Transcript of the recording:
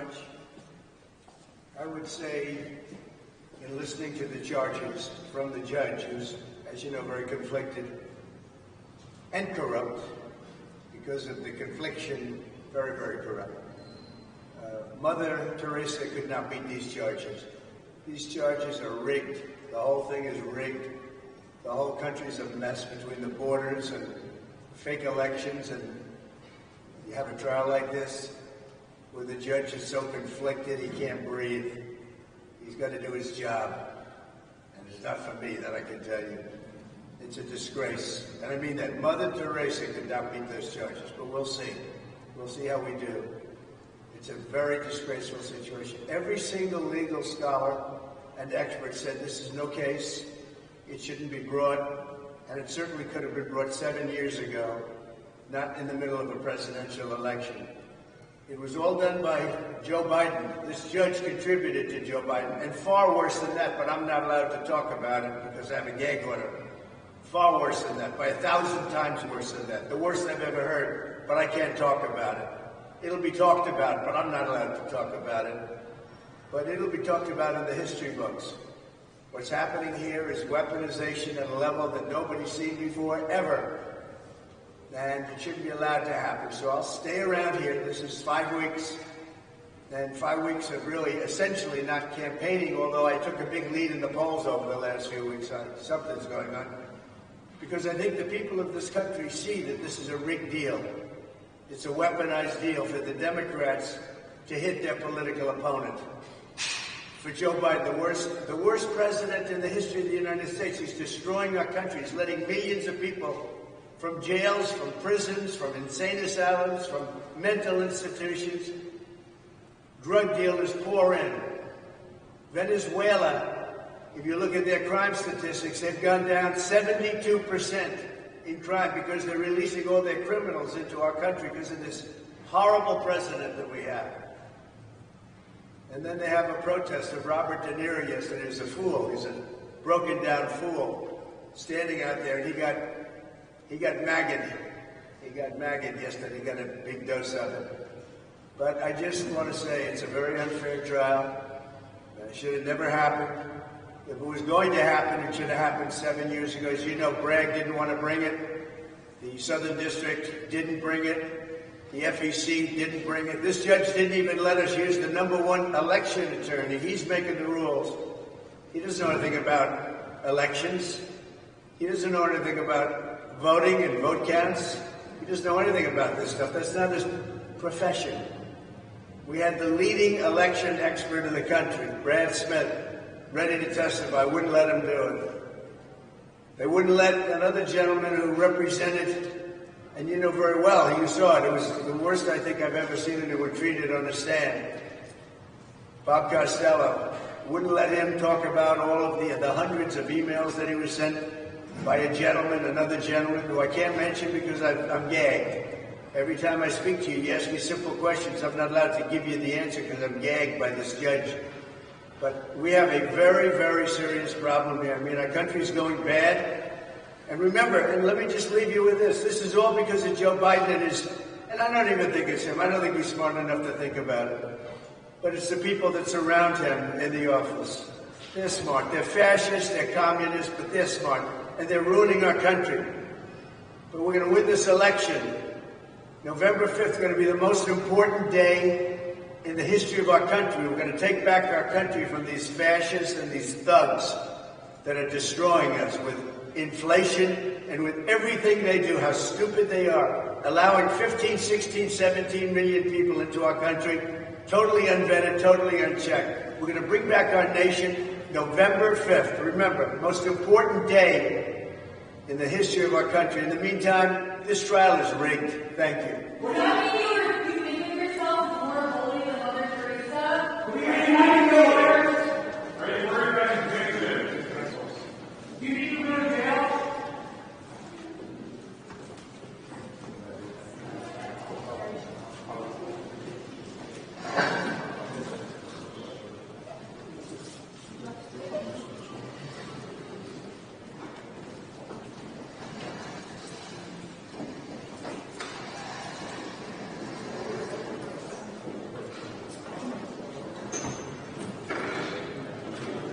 much. I would say, in listening to the charges from the judge, who's, as you know, very conflicted and corrupt, because of the confliction, very, very corrupt. Mother Teresa could not beat these charges. These charges are rigged. The whole thing is rigged. The whole country's a mess between the borders and fake elections, and you have a trial like this where the judge is so conflicted he can't breathe. He's got to do his job. And it's not for me, that I can tell you. It's a disgrace. And I mean that. Mother Teresa could not beat those charges, but we'll see. We'll see how we do. It's a very disgraceful situation. Every single legal scholar and expert said this is no case. It shouldn't be brought, and it certainly could have been brought 7 years ago, not in the middle of a presidential election. It was all done by Joe Biden. This judge contributed to Joe Biden, and far worse than that, but I'm not allowed to talk about it because I have a gag order. Far worse than that, by 1,000 times worse than that. The worst I've ever heard, but I can't talk about it. It'll be talked about, but I'm not allowed to talk about it. But it'll be talked about in the history books. What's happening here is weaponization at a level that nobody's seen before, ever. And it shouldn't be allowed to happen. So I'll stay around here. This is 5 weeks. And 5 weeks of really essentially not campaigning, although I took a big lead in the polls over the last few weeks. Something's going on. Because I think the people of this country see that this is a rigged deal. It's a weaponized deal for the Democrats to hit their political opponent. For Joe Biden, the worst president in the history of the United States. He's destroying our country. He's letting millions of people from jails, from prisons, from insane asylums, from mental institutions, drug dealers pour in. Venezuela, if you look at their crime statistics, they've gone down 72% in crime because they're releasing all their criminals into our country because of this horrible president that we have. And then they have a protest of Robert De Niro yesterday. He's a fool. He's a broken down fool standing out there. And he got maggot. He got maggot yesterday. He got a big dose of it. But I just want to say it's a very unfair trial. It should have never happened. If it was going to happen, it should have happened 7 years ago. As you know, Bragg didn't want to bring it. The Southern District didn't bring it. The FEC didn't bring it. This judge didn't even let us use the #1 election attorney. He's making the rules. He doesn't know anything about elections. He doesn't know anything about voting and vote counts. He doesn't know anything about this stuff. That's not his profession. We had the leading election expert in the country, Brad Smith, ready to testify. Wouldn't let him do it. They wouldn't let another gentleman who represented, and you know very well, you saw it. It was the worst I think I've ever seen anyone treated on the stand. Bob Costello, wouldn't let him talk about all of the hundreds of emails that he was sent by a gentleman, another gentleman, who I can't mention because I'm gagged. Every time I speak to you, you ask me simple questions. I'm not allowed to give you the answer because I'm gagged by this judge. But we have a very, very serious problem here. I mean, our country's going bad. And remember, and let me just leave you with this. This is all because of Joe Biden and I don't even think it's him. I don't think he's smart enough to think about it. But it's the people that surround him in the office. They're smart. They're fascists, they're communists, but they're smart. And they're ruining our country. But we're going to win this election. November 5th is going to be the most important day in the history of our country. We're going to take back our country from these fascists and these thugs that are destroying us with inflation and with everything they do, how stupid they are, allowing 15, 16, 17 million people into our country, totally unvetted, totally unchecked. We're going to bring back our nation November 5th. Remember, most important day in the history of our country. In the meantime, this trial is rigged. Thank you.